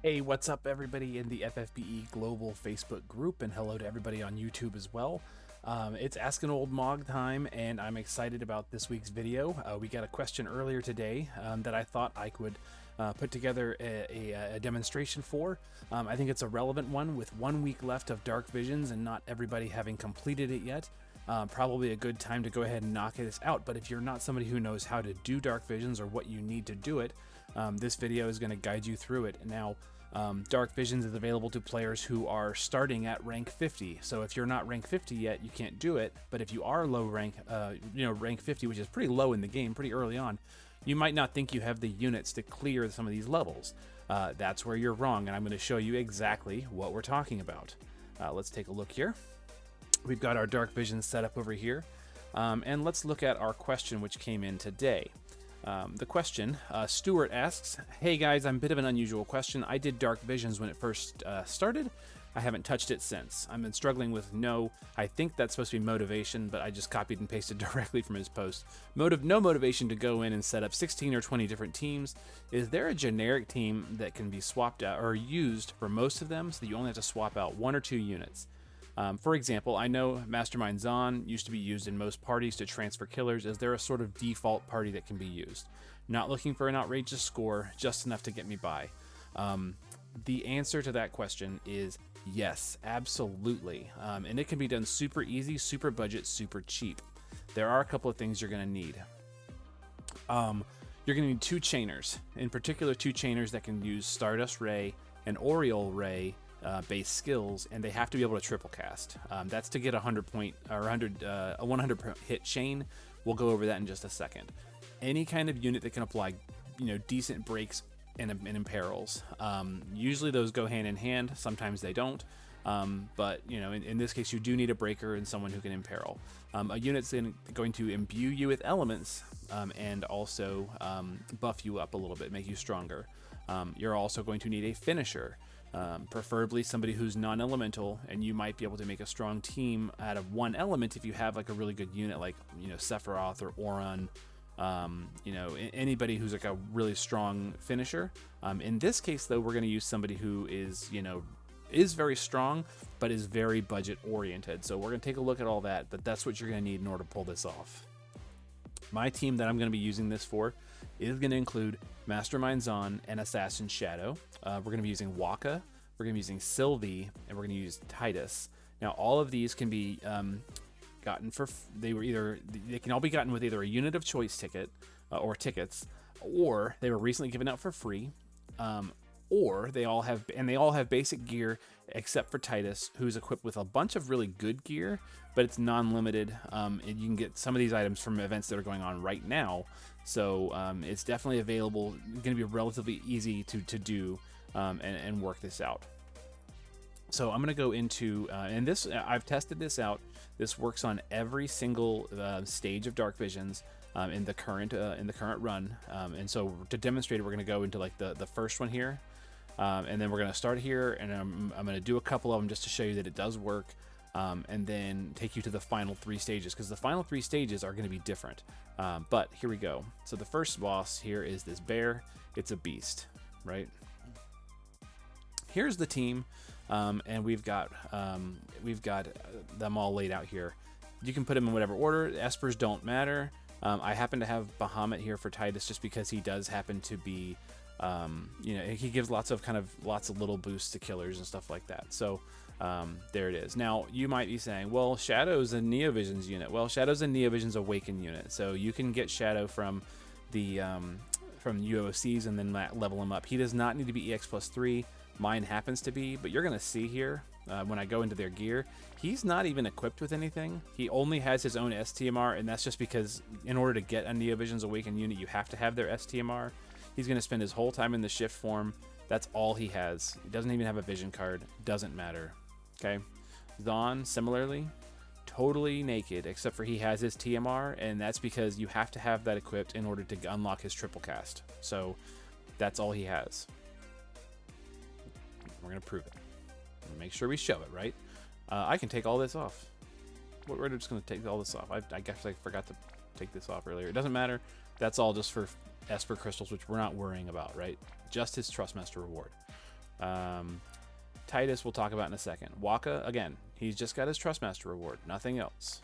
Hey, what's up, everybody in the FFBE Global Facebook group, and hello to everybody on YouTube as well. It's Ask an Old Mog time, and I'm excited about this week's video. We got a question earlier today that I thought I could put together a demonstration for. I think it's a relevant one with 1 week left of Dark Visions and not everybody having completed it yet. Probably a good time to go ahead and knock this out, but if you're not somebody who knows how to do Dark Visions or what you need to do it, this video is going to guide you through it. Now, Dark Visions is available to players who are starting at rank 50. So if you're not rank 50 yet, you can't do it. But if you are low rank, rank 50, which is pretty low in the game, pretty early on, you might not think you have the units to clear some of these levels. That's where you're wrong, and I'm going to show you exactly what we're talking about. Let's take a look here. We've got our Dark Visions set up over here, and let's look at our question which came in today. The question, Stuart asks, hey guys, I'm a bit of an unusual question. I did Dark Visions when it first started. I haven't touched it since. I've been struggling with I think that's supposed to be motivation, but I just copied and pasted directly from his post. No motivation to go in and set up 16 or 20 different teams. Is there a generic team that can be swapped out or used for most of them so that you only have to swap out 1 or 2 units? For example, I know Mastermind Zon used to be used in most parties to transfer killers. Is there a sort of default party that can be used? Not looking for an outrageous score, just enough to get me by. The answer to that question is yes, absolutely. And it can be done super easy, super budget, super cheap. There are a couple of things you're going to need. You're going to need 2 chainers, in particular 2 chainers that can use Stardust Ray and Oriole Ray base skills, and they have to be able to triple cast. That's to get a 100 hit chain. We'll go over that in just a second. Any kind of unit that can apply, decent breaks and imperils. Usually those go hand in hand. Sometimes they don't. But in this case, you do need a breaker and someone who can imperil. A unit's going to imbue you with elements and also buff you up a little bit, make you stronger. You're also going to need a finisher. Preferably somebody who's non-elemental, and you might be able to make a strong team out of 1 element if you have like a really good unit like Sephiroth or Auron. Anybody who's like a really strong finisher. In this case though, we're going to use somebody who is very strong but is very budget oriented. So we're going to take a look at all that, but that's what you're going to need in order to pull this off. My team that I'm going to be using this for is going to include Mastermind Zon and Assassin Shadow. We're going to be using Waka, we're going to be using Sylvie, and we're going to use Titus. Now, all of these can be gotten for they can all be gotten with either a unit of choice ticket or tickets, or they were recently given out for free, or they all have basic gear except for Titus, who's equipped with a bunch of really good gear, but it's non-limited. And you can get some of these items from events that are going on right now, so it's definitely available. Going to be relatively easy to do and work this out. So I'm going to go into and this I've tested this out. This works on every single stage of Dark Visions in the current run. And so to demonstrate it, we're going to go into like the first one here. And then we're going to start here, and I'm going to do a couple of them just to show you that it does work, and then take you to the final 3 stages, because the final 3 stages are going to be different. But here we go. So the first boss here is this bear. It's a beast, right? Here's the team, and we've got them all laid out here. You can put them in whatever order. Espers don't matter. I happen to have Bahamut here for Titus just because he does happen to be he gives lots of little boosts to killers and stuff like that. So there it is. Now you might be saying, well, Shadow's a Neovisions unit. Well, Shadow's a Neovisions Awaken unit, so you can get Shadow from the UOCs and then level him up. He does not need to be EX plus 3. Mine happens to be, but you're gonna see here when I go into their gear, he's not even equipped with anything. He only has his own STMR, and that's just because in order to get a Neovisions Awaken unit, you have to have their STMR. He's going to spend his whole time in the shift form. That's all he has. He doesn't even have a vision card. Doesn't matter. Okay. Zon, similarly, totally naked, except for he has his TMR, and that's because you have to have that equipped in order to unlock his triple cast. So that's all he has. We're going to prove it. Make sure we show it, right? I can take all this off. We're just going to take all this off. I guess I forgot to take this off earlier. It doesn't matter. That's all just for Esper crystals, which we're not worrying about, right? Just his Trustmaster reward. Titus we'll talk about in a second. Wakka, again, he's just got his Trustmaster reward, nothing else.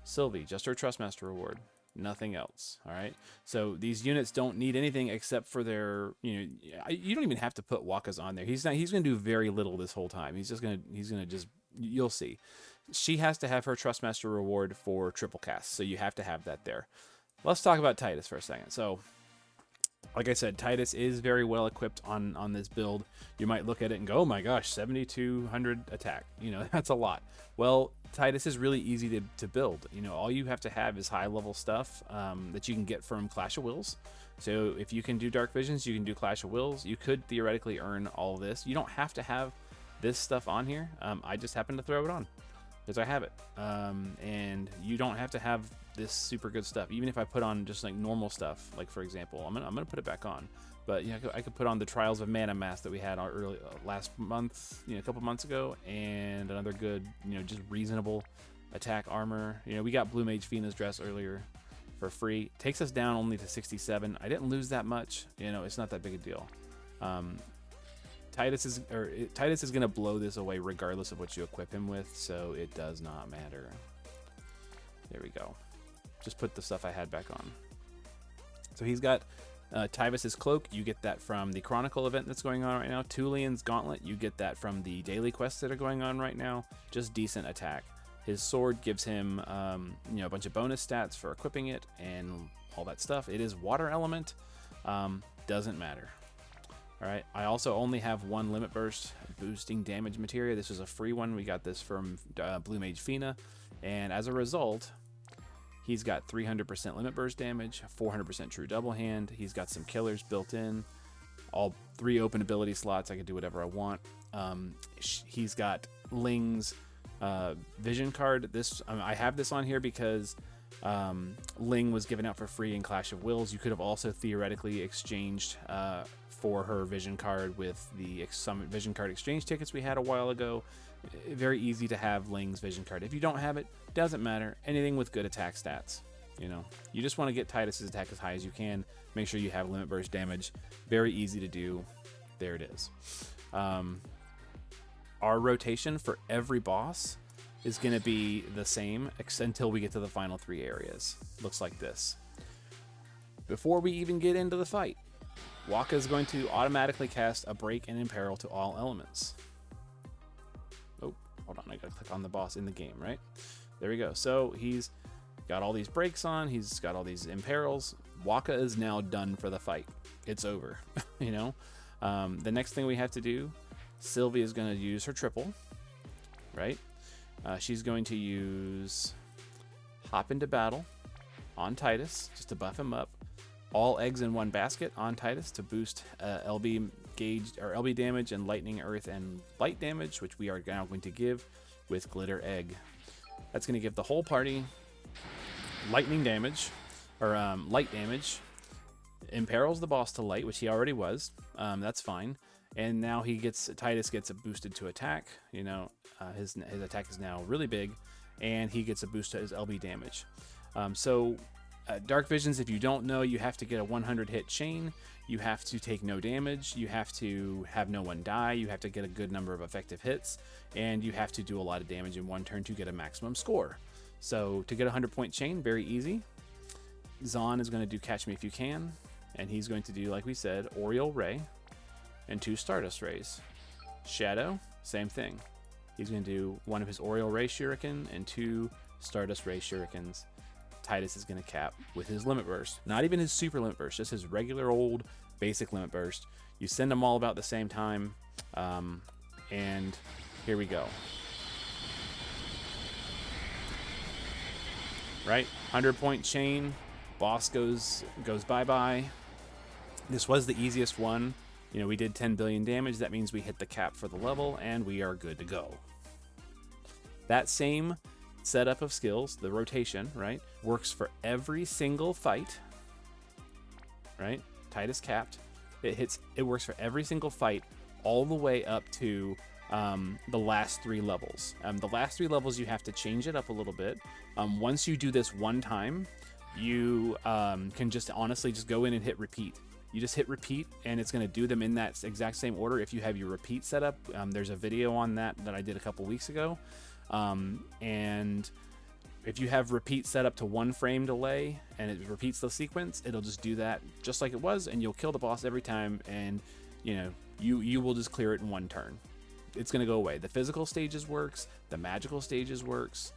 Sylvie, just her Trustmaster reward, nothing else. All right, so these units don't need anything except for their, you don't even have to put Wakkas on there. He's going to do very little this whole time. He's going to just, you'll see. She has to have her Trustmaster reward for triple cast, so you have to have that there. Let's talk about Titus for a second. So, like I said, Titus is very well equipped on this build. You might look at it and go, oh my gosh, 7,200 attack. That's a lot. Well, Titus is really easy to build. All you have to have is high level stuff that you can get from Clash of Wills. So if you can do Dark Visions, you can do Clash of Wills. You could theoretically earn all of this. You don't have to have this stuff on here. I just happen to throw it on because I have it. And you don't have to have this super good stuff. Even if I put on just like normal stuff, like for example, I'm gonna put it back on. But I could put on the Trials of Mana Mask that we had early last month, a couple months ago, and another good, just reasonable attack armor. We got Blue Mage Fina's dress earlier for free. Takes us down only to 67. I didn't lose that much. It's not that big a deal. Titus is gonna blow this away regardless of what you equip him with, so it does not matter. There we go. Just put the stuff I had back on. So he's got Tyvis's Cloak. You get that from the Chronicle event that's going on right now. Tulian's Gauntlet. You get that from the daily quests that are going on right now. Just decent attack. His sword gives him a bunch of bonus stats for equipping it and all that stuff. It is water element. Doesn't matter. All right. I also only have one limit burst boosting damage materia. This is a free one. We got this from Blue Mage Fina, and as a result, he's got 300% limit burst damage, 400% true double hand. He's got some killers built in, all 3 open ability slots. I can do whatever I want. He's got Ling's vision card. I have this on here because Ling was given out for free in Clash of Wills. You could have also theoretically exchanged for her vision card with the Summit vision card exchange tickets we had a while ago. Very easy to have Ling's vision card. If you don't have it, doesn't matter. Anything with good attack stats. You just want to get Titus's attack as high as you can. Make sure you have limit burst damage. Very easy to do. There it is. Our rotation for every boss is going to be the same until we get to the final 3 areas. Looks like this. Before we even get into the fight, Wakka is going to automatically cast a Break and Imperil to all elements. Oh, hold on. I gotta click on the boss in the game, right? There we go. So he's got all these breaks on. He's got all these imperils. Wakka is now done for the fight. It's over. The next thing we have to do, Sylvie is going to use her triple, right? She's going to use Hop into Battle on Titus just to buff him up. All eggs in one basket on Titus to boost LB gauge or LB damage and lightning, earth, and light damage, which we are now going to give with Glitter Egg. That's going to give the whole party lightning damage or light damage. Imperils the boss to light, which he already was. That's fine. And now Titus gets a boosted to attack. His attack is now really big, and he gets a boost to his LB damage. Dark Visions, if you don't know, you have to get a 100 hit chain. You have to take no damage. You have to have no one die. You have to get a good number of effective hits, and you have to do a lot of damage in one turn to get a maximum score. So to get a 100-point chain, very easy. Zahn is going to do Catch Me If You Can, and he's going to do, like we said, Oriole Ray and 2 Stardust Rays. Shadow, same thing. He's going to do one of his Oriole Ray Shuriken and 2 Stardust Ray Shurikens. Titus is going to cap with his limit burst. Not even his super limit burst, just his regular old basic limit burst. You send them all about the same time, and here we go. Right, 100-point chain. Boss goes bye-bye. This was the easiest one. We did 10 billion damage. That means we hit the cap for the level, and we are good to go. That same setup of skills, the rotation, right, works for every single fight, right? Titus capped. It works for every single fight all the way up to the last 3 levels. The last 3 levels, you have to change it up a little bit. Once you do this one time, you can just honestly just go in and hit repeat. you just hit repeat, and it's going to do them in that exact same order if you have your repeat set up. There's a video on that I did a couple weeks ago. And if you have repeat set up to 1 frame delay and it repeats the sequence, it'll just do that just like it was, and you'll kill the boss every time, and you will just clear it in 1 turn. It's going to go away. The physical stages works, the magical stages works.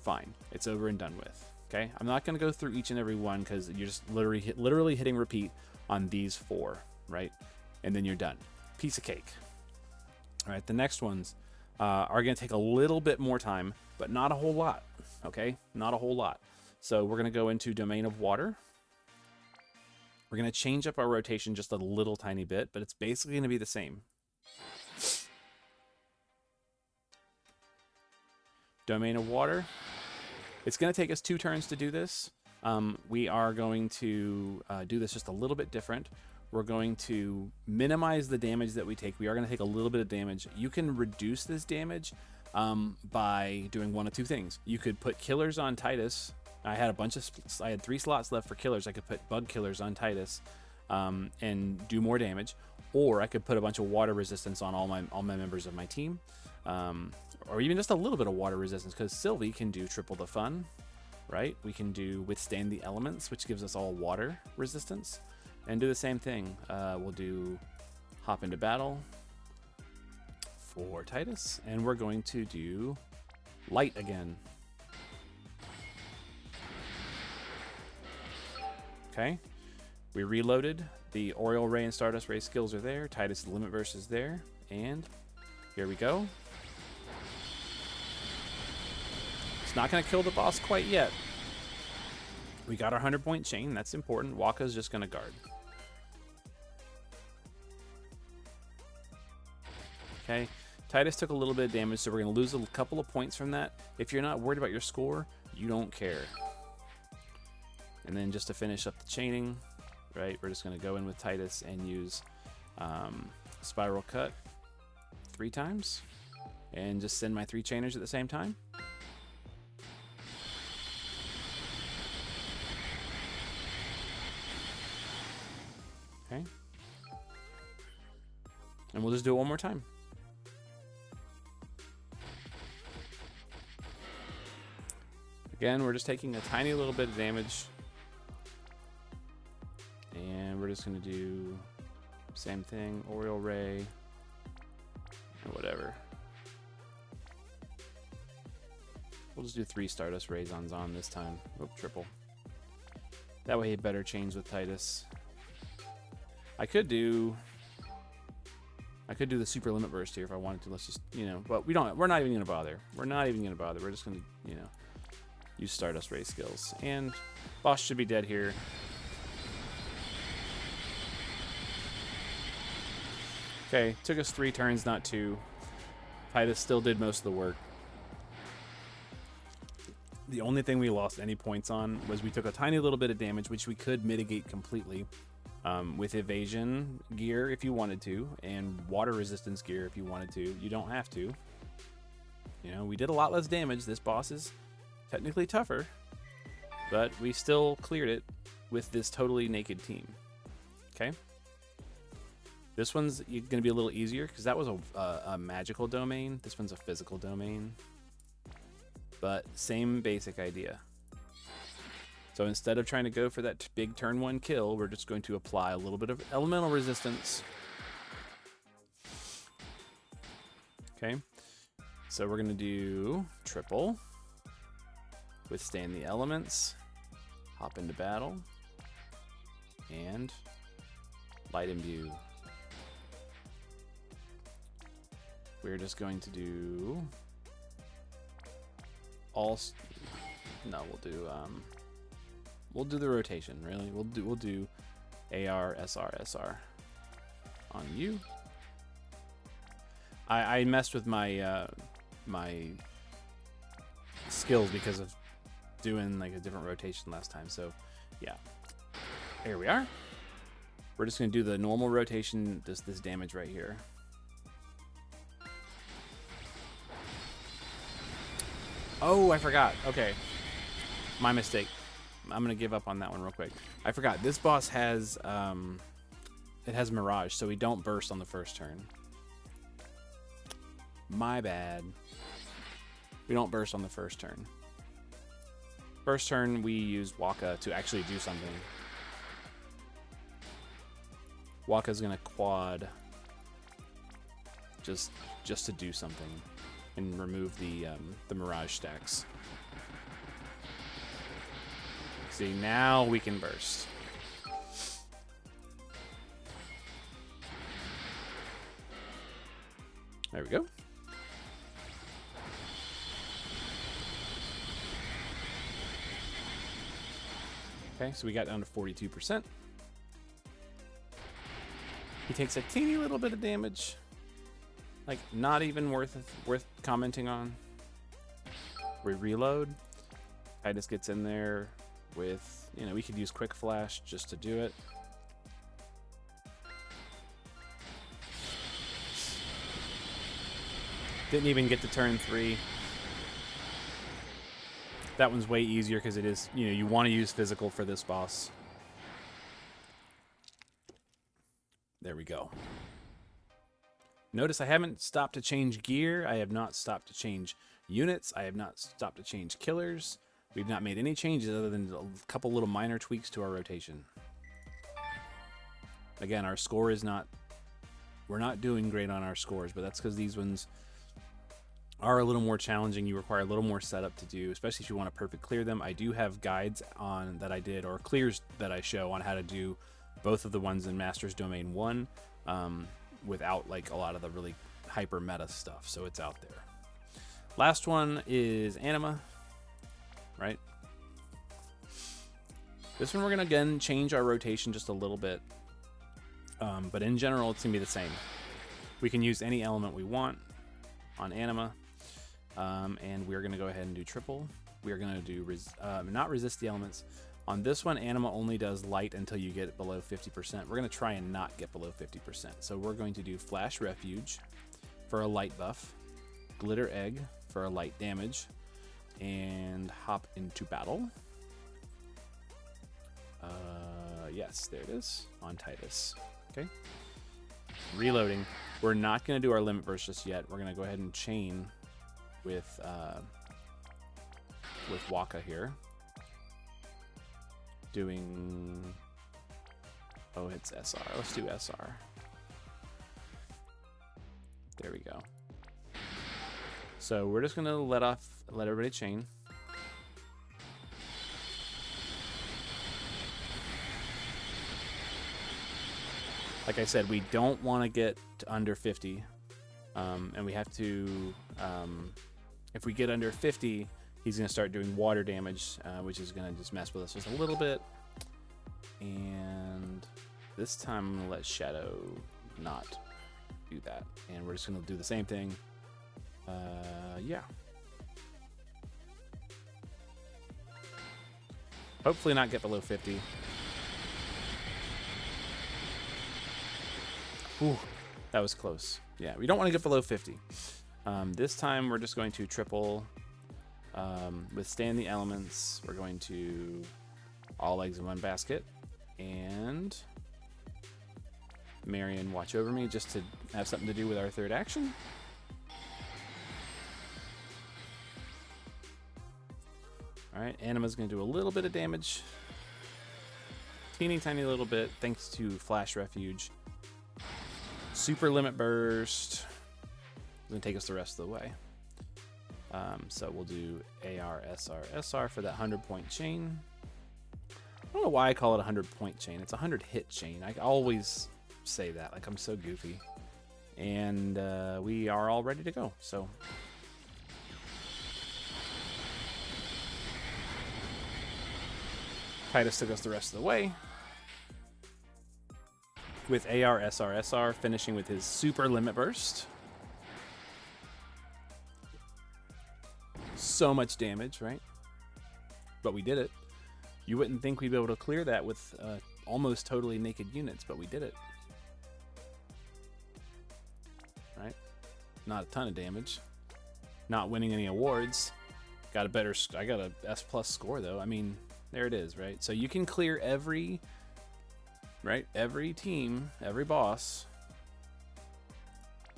Fine, it's over and done with. Okay, I'm not going to go through each and every one because you're just literally hitting repeat on these 4, right? And then you're done. Piece of cake. All right, the next ones are going to take a little bit more time, but not a whole lot. Okay, not a whole lot. So we're going to go into Domain of Water. We're going to change up our rotation just a little tiny bit, but it's basically going to be the same. Domain of Water. It's going to take us 2 turns to do this. We are going to do this just a little bit different. We're going to minimize the damage that we take. We are going to take a little bit of damage. You can reduce this damage by doing one of 2 things. You could put killers on Tidus. I had 3 slots left for killers. I could put bug killers on Tidus and do more damage, or I could put a bunch of water resistance on all my members of my team, or even just a little bit of water resistance, because Sylvie can do triple the fun, right? We can do Withstand the Elements, which gives us all water resistance, and do the same thing. We'll do Hop into Battle for Tidus, and we're going to do Light again. Okay, we reloaded. The Oriole Ray and Stardust Ray skills are there. Tidus the Limit Burst is there, and here we go. It's not going to kill the boss quite yet. We got our 100-point chain. That's important. Wakka's just going to guard. Okay, Tidus took a little bit of damage, so we're going to lose a couple of points from that. If you're not worried about your score, you don't care. And then just to finish up the chaining, right, we're just going to go in with Tidus and use Spiral Cut 3 times, and just send my 3 chainers at the same time. Okay. And we'll just do it one more time. Again, we're just taking a tiny little bit of damage. And we're just going to do same thing, Oriole Ray, or whatever. We'll just do 3 Stardust Rays on Zon this time. Oop, triple. That way he better chains with Tidus. I could do the Super Limit Burst here if I wanted to. Let's just, but we're not even going to bother. We're not even going to bother. We're just going to, use Stardust Ray skills. And boss should be dead here. Okay, took us 3 turns, not 2. Tidus still did most of the work. The only thing we lost any points on was we took a tiny little bit of damage, which we could mitigate completely with evasion gear if you wanted to, and water resistance gear if you wanted to. You don't have to. We did a lot less damage. This boss is technically tougher, but we still cleared it with this totally naked team. Okay? This one's going to be a little easier because that was a magical domain. This one's a physical domain. But same basic idea. So instead of trying to go for that big turn 1 kill, we're just going to apply a little bit of elemental resistance. Okay. So we're going to do triple. Withstand the Elements. Hop into Battle. And Light Imbue. We're just going to do we'll do the rotation, really. We'll do AR, SR, SR on you. I messed with my my skills because of doing like a different rotation last time. So yeah, here we are. We're just gonna do the normal rotation, this damage right here. Oh, I forgot. Okay. My mistake. I'm gonna give up on that one real quick. I forgot this boss has it has Mirage, so we don't burst on the first turn. My bad. We don't burst on the first turn. First turn we use Waka to actually do something. Waka's gonna quad just to do something and remove the Mirage stacks. See, now we can burst. There we go. Okay, so we got down to 42%. He takes a teeny little bit of damage. Like, not even worth commenting on. We reload. Titus gets in there with, you know, we could use Quick Flash just to do it. Didn't even get to turn 3. That one's way easier because it is, you know, you want to use physical for this boss. There we go. Notice I haven't stopped to change gear. I have not stopped to change units. I have not stopped to change killers. We've not made any changes other than a couple little minor tweaks to our rotation. Again, our score is not... We're not doing great on our scores, but that's because these ones are a little more challenging. You require a little more setup to do, especially if you want to perfect clear them. I do have guides on that I did, or clears that I show on how to do both of the ones in Master's Domain 1 without like a lot of the really hyper meta stuff, so it's out there. Last one is Anima, right? This one we're gonna again change our rotation just a little bit, but in general it's gonna be the same. We can use any element we want on Anima, and we're gonna go ahead and do triple. We are gonna do not resist the elements. On this one, Anima only does light until you get below 50%. We're gonna try and not get below 50%. So we're going to do Flash Refuge for a light buff, Glitter Egg for a light damage, and Hop into Battle. Yes, there it is on Titus. Okay. Reloading. We're not gonna do our limit burst just yet. We're gonna go ahead and chain with Waka here. Doing, oh, it's SR. Let's do SR. There we go. So we're just gonna let everybody chain. Like I said, we don't want to get to under 50, and we have to. If we get under 50. He's going to start doing water damage, which is going to just mess with us just a little bit. And this time I'm going to let Shadow not do that. And we're just going to do the same thing. Yeah. Hopefully not get below 50. Ooh, that was close. Yeah, we don't want to get below 50. This time we're just going to triple... withstand the elements. We're going to all eggs in one basket, and Marion watch over me just to have something to do with our third action. Alright, Anima's going to do a little bit of damage. Teeny tiny little bit thanks to Flash Refuge. Super Limit Burst. Going to take us the rest of the way. So we'll do AR, SR, SR for that 100-point chain. I don't know why I call it a 100-point chain. It's a 100-hit chain. I always say that, like I'm so goofy. And we are all ready to go. So Titus took us the rest of the way with AR, SR, SR, finishing with his Super Limit Burst. So much damage, right? But we did it. You wouldn't think we'd be able to clear that with almost totally naked units, but we did it. Right? Not a ton of damage. Not winning any awards. Got a better. I got a S+ score though. I mean, There it is, right? So you can clear every team, every boss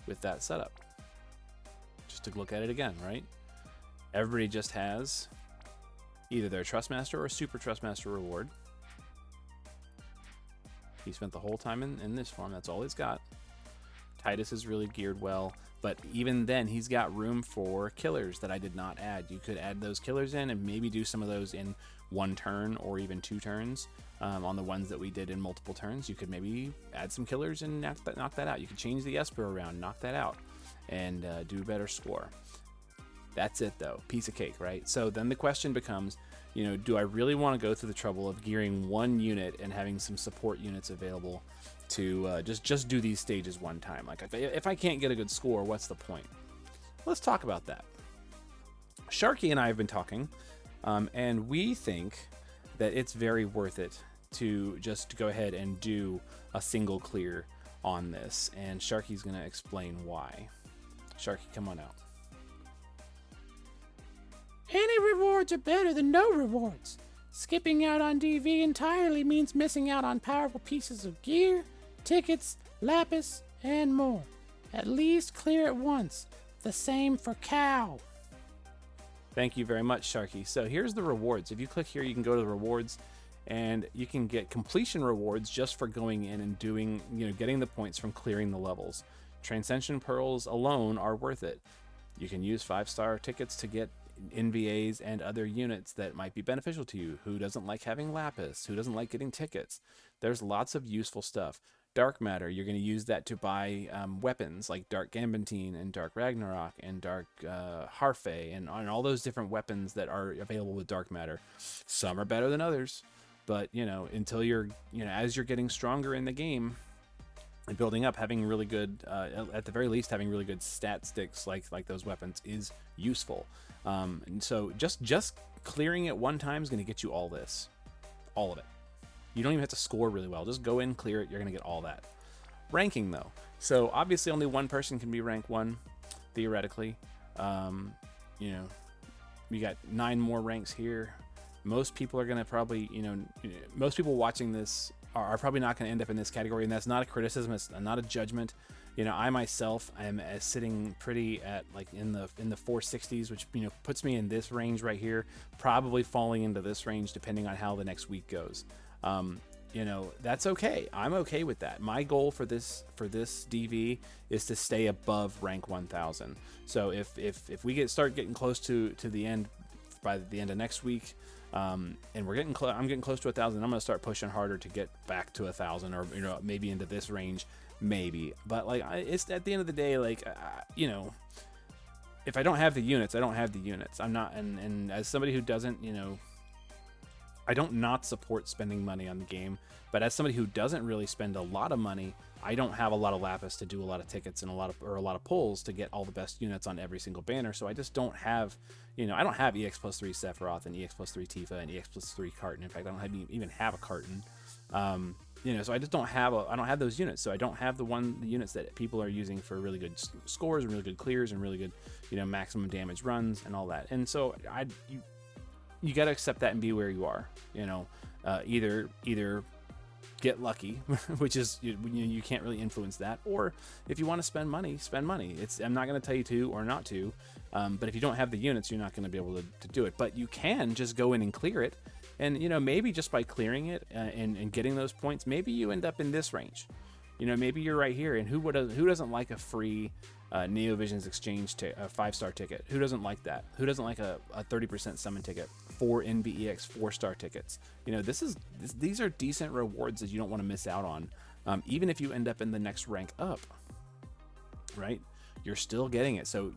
with that setup. Just to look at it again, right? Everybody just has either their Trustmaster or Super Trustmaster reward. He spent the whole time in this form. That's all he's got. Tidus is really geared well, but even then he's got room for killers that I did not add. You could add those killers in and maybe do some of those in 1 turn or even 2 turns. On the ones that we did in multiple turns, you could maybe add some killers and knock that out. You could change the Esper around, knock that out, and do a better score. That's it though, piece of cake, right? So then the question becomes, you know, do I really want to go through the trouble of gearing 1 unit and having some support units available to just do these stages 1 time? Like if I can't get a good score, what's the point? Let's talk about that. Sharky and I have been talking, and we think that it's very worth it to just go ahead and do a single clear on this, and Sharky's going to explain why. Sharky, come on out. Any rewards are better than no rewards. Skipping out on DV entirely means missing out on powerful pieces of gear, tickets, lapis, and more. At least clear it once. The same for Cow. Thank you very much, Sharky. So here's the rewards. If you click here, you can go to the rewards, and you can get completion rewards just for going in and doing, you know, getting the points from clearing the levels. Transcension Pearls alone are worth it. You can use 5-star tickets to get NVAs and other units that might be beneficial to you. Who doesn't like having lapis? Who doesn't like getting tickets? There's lots of useful stuff. Dark Matter, you're going to use that to buy weapons like Dark Gambantine and Dark Ragnarok and Dark Harfe and all those different weapons that are available with Dark Matter. Some are better than others, but you know, until you're, you know, as you're getting stronger in the game and building up, having really good, at the very least, having really good stat sticks like those weapons is useful. And so just clearing it 1 time is going to get you all this, all of it. You don't even have to score really well. Just go in, clear it. You're going to get all that. Ranking though. So obviously only 1 person can be rank 1, theoretically. You know, we got 9 more ranks here. Most people are going to probably, you know, most people watching this are probably not going to end up in this category. And that's not a criticism. It's not a judgment. You know, I myself am sitting pretty at like in the 460s, which, you know, puts me in this range right here, probably falling into this range depending on how the next week goes. You know, that's okay. I'm okay with that. My goal for this DV is to stay above rank 1000. So if we start getting close to the end by the end of next week, and I'm getting close to 1000, I'm gonna start pushing harder to get back to 1000, or, you know, maybe into this range, maybe. But like, it's at the end of the day, like, you know, if I don't have the units, I don't have the units. I'm not, and as somebody who doesn't, you know, I don't not support spending money on the game, but as somebody who doesn't really spend a lot of money, I don't have a lot of lapis to do a lot of tickets and a lot of pulls to get all the best units on every single banner. So I just don't have, you know, I don't have EX plus 3 Sephiroth and EX plus 3 Tifa and EX plus 3 Carton. In fact, I don't even have a Carton. You know, so I just don't have I don't have those units. So I don't have the units that people are using for really good scores and really good clears and really good, you know, maximum damage runs and all that. And so you got to accept that and be where you are. You know, either get lucky, which is, you can't really influence that, or if you want to spend money, spend money. I'm not going to tell you to or not to, but if you don't have the units, you're not going to be able to do it. But you can just go in and clear it, and, you know, maybe just by clearing it and getting those points, maybe you end up in this range. You know, maybe you're right here, and who doesn't like a free Neovisions exchange a 5-star ticket? Who doesn't like that? Who doesn't like a 30% summon ticket? 4 NVEX 4-star tickets. You know, these are decent rewards that you don't want to miss out on. Even if you end up in the next rank up, right? You're still getting it. So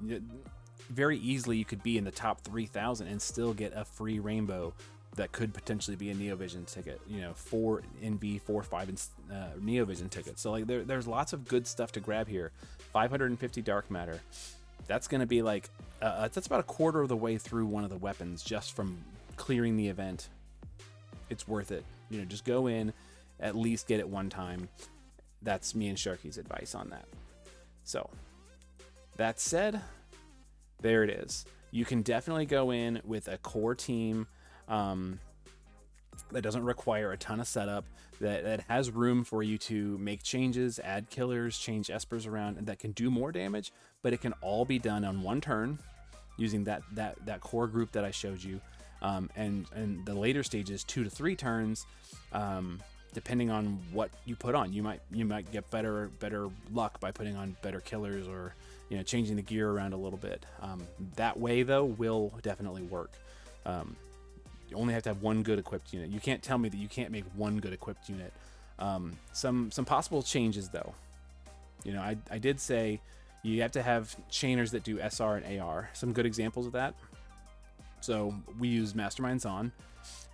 very easily you could be in the top 3,000 and still get a free rainbow that could potentially be a Neovision ticket. You know, 4 NV, 4, 5 Neovision tickets. So like there's lots of good stuff to grab here. 550 dark matter. That's going to be like that's about a quarter of the way through one of the weapons just from clearing the event. It's worth it. You know, just go in, at least get it 1 time. That's me and Sharky's advice on that. So that said, there it is. You can definitely go in with a core team. that doesn't require a ton of setup, that has room for you to make changes, add killers, change espers around, and that can do more damage, but it can all be done on one turn using that core group that I showed you. And the later stages, 2 to 3 turns, depending on what you put on. You might get better luck by putting on better killers, or changing the gear around a little bit. That way though will definitely work. You only have to have one good equipped unit. You can't tell me that you can't make one good equipped unit. Some possible changes though. I did say you have to have chainers that do SR and AR. Some good examples of that. So we use Mastermind Zon.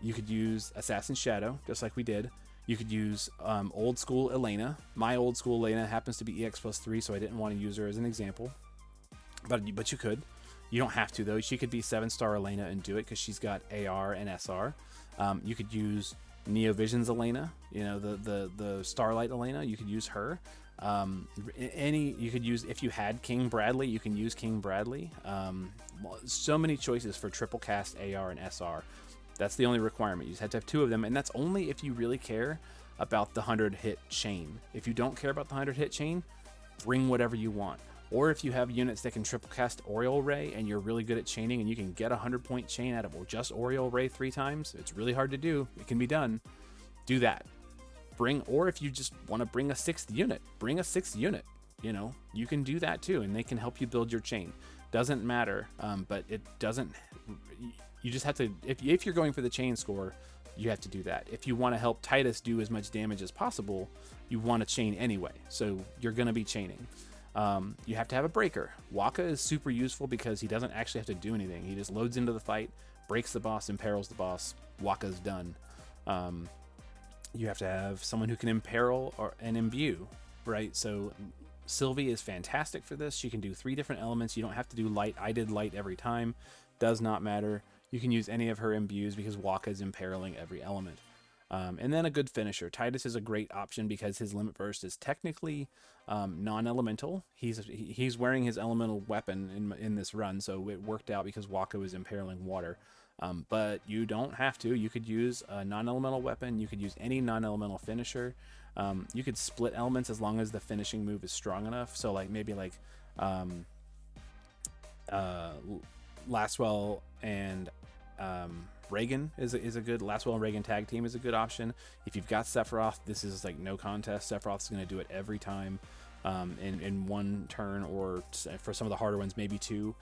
You could use Assassin's Shadow, just like we did. You could use old school Elena. My old school Elena happens to be EX+3, so I didn't want to use her as an example. But you could. You don't have to though. She could be 7-star Elena and do it because she's got AR and SR. You could use Neovision's Elena. The Starlight Elena. You could use her. You could use, if you had King Bradley, you can use King Bradley. So many choices for triple cast AR and SR. That's the only requirement. You just have to have 2 of them, and that's only if you really care about the 100 hit chain. If you don't care about the 100 hit chain, bring whatever you want. Or if you have units that can triple cast Oriole Ray and you're really good at chaining and you can get a 100-point chain out of just Oriole Ray 3 times, it's really hard to do. It can be done. Do that. Or if you just want to bring a 6th unit, bring a 6th unit. You can do that too, and they can help you build your chain. Doesn't matter, but it doesn't. You just have to. If you're going for the chain score, you have to do that. If you want to help Titus do as much damage as possible, you want to chain anyway. So you're going to be chaining. You have to have a breaker. Waka is super useful because he doesn't actually have to do anything. He just loads into the fight, breaks the boss, imperils the boss. Waka's done. You have to have someone who can imperil and imbue, right? So Sylvie is fantastic for this. She can do 3 different elements. You don't have to do light. I did light every time. Does not matter. You can use any of her imbues because Waka is imperiling every element. And then a good finisher. Titus is a great option because his limit burst is technically non-elemental. He's wearing his elemental weapon in this run, so it worked out because Waka was imperiling water. But you don't have to. You could use a non-elemental weapon. You could use any non-elemental finisher. You could split elements as long as the finishing move is strong enough. So maybe Lastwell and Reagan is a good. Lastwell and Reagan tag team is a good option. If you've got Sephiroth, this is no contest. Sephiroth's going to do it every time in one turn, or for some of the harder ones, maybe 2.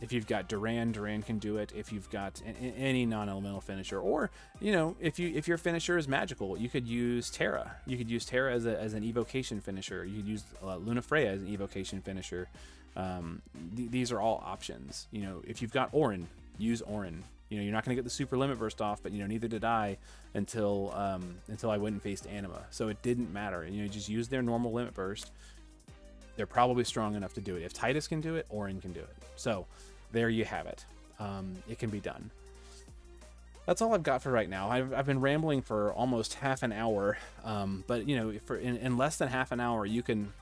If you've got Duran can do it. If you've got any non-elemental finisher, or if your finisher is magical, you could use Terra. You could use Terra as an evocation finisher. You could use Lunafreya as an evocation finisher. These are all options. If you've got Auron, use Auron. You're not going to get the super limit burst off, but neither did I until I went and faced Anima. So it didn't matter. Just use their normal limit burst. They're probably strong enough to do it. If Titus can do it, Auron can do it. So there you have it. It can be done. That's all I've got for right now. I've been rambling for almost half an hour, but in less than half an hour, you can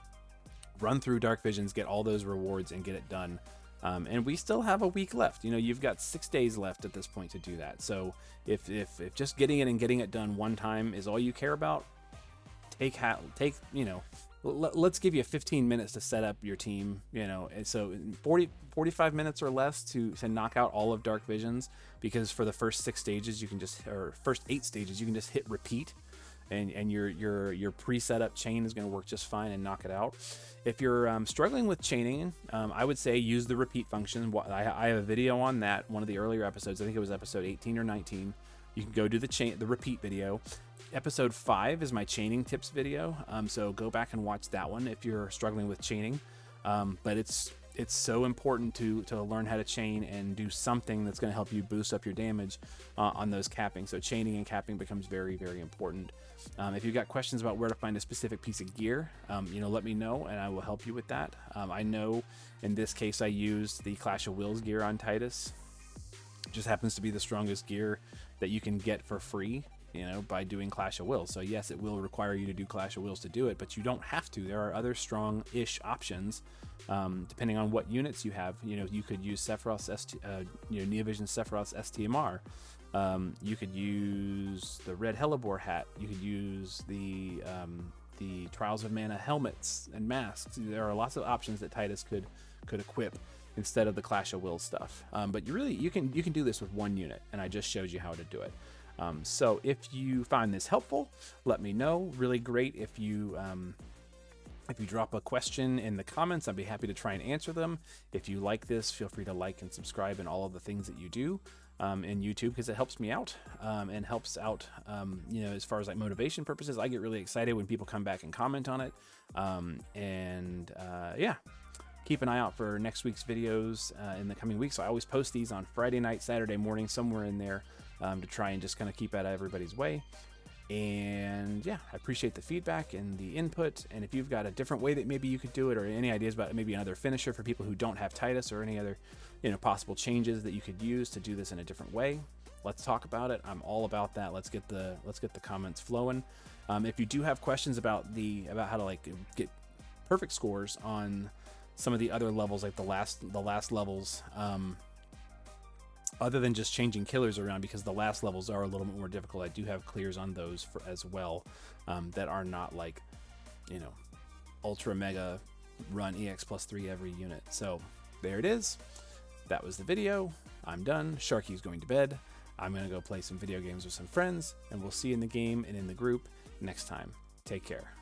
run through Dark Visions, get all those rewards, and get it done. And we still have a week left. You've got 6 days left at this point to do that. So if just getting it and getting it done one time is all you care about, let's give you 15 minutes to set up your team. And so 45 minutes or less to knock out all of Dark Visions, because for the first 6 stages first 8 stages you can just hit repeat. And your pre-set up chain is going to work just fine and knock it out. If you're struggling with chaining, I would say use the repeat function. I have a video on that, one of the earlier episodes. I think it was episode 18 or 19. You can go do the repeat video. Episode 5 is my chaining tips video, so go back and watch that one if you're struggling with chaining. But it's so important to learn how to chain and do something that's going to help you boost up your damage on those capping. So chaining and capping becomes very, very important. If you've got questions about where to find a specific piece of gear, let me know and I will help you with that. I know in this case I used the Clash of Wills gear on Titus. It just happens to be the strongest gear that you can get for free, by doing Clash of Wills. So yes, it will require you to do Clash of Wills to do it, but you don't have to. There are other strong-ish options, depending on what units you have. You could use Sephiroth's Neovision Sephiroth's STMR. You could use the red Hellebore hat. You could use the Trials of Mana helmets and masks. There are lots of options that Titus could equip instead of the Clash of Wills stuff. But you can do this with one unit, and I just showed you how to do it. So if you find this helpful, let me know. Really great if you drop a question in the comments. I'd be happy to try and answer them. If you like this, feel free to like and subscribe and all of the things that you do in YouTube, because it helps me out and helps out, you know, as far as like motivation purposes. I get really excited when people come back and comment on it. Yeah, keep an eye out for next week's videos in the coming weeks. So I always post these on Friday night, Saturday morning, somewhere in there, to try and just kind of keep out of everybody's way. And yeah, I appreciate the feedback and the input. And if you've got a different way that maybe you could do it, or any ideas about maybe another finisher for people who don't have Titus, or any other, you know, possible changes that you could use to do this in a different way, let's talk about it. I'm all about that. Let's get the comments flowing. If you do have questions about how to like get perfect scores on some of the other levels, like the last levels, other than just changing killers around, because the last levels are a little bit more difficult, I do have clears on those as well, that are not like, you know, ultra mega run EX +3 every unit. So there it is. That was the video. I'm done. Sharky's going to bed. I'm going to go play some video games with some friends, and we'll see you in the game and in the group next time. Take care.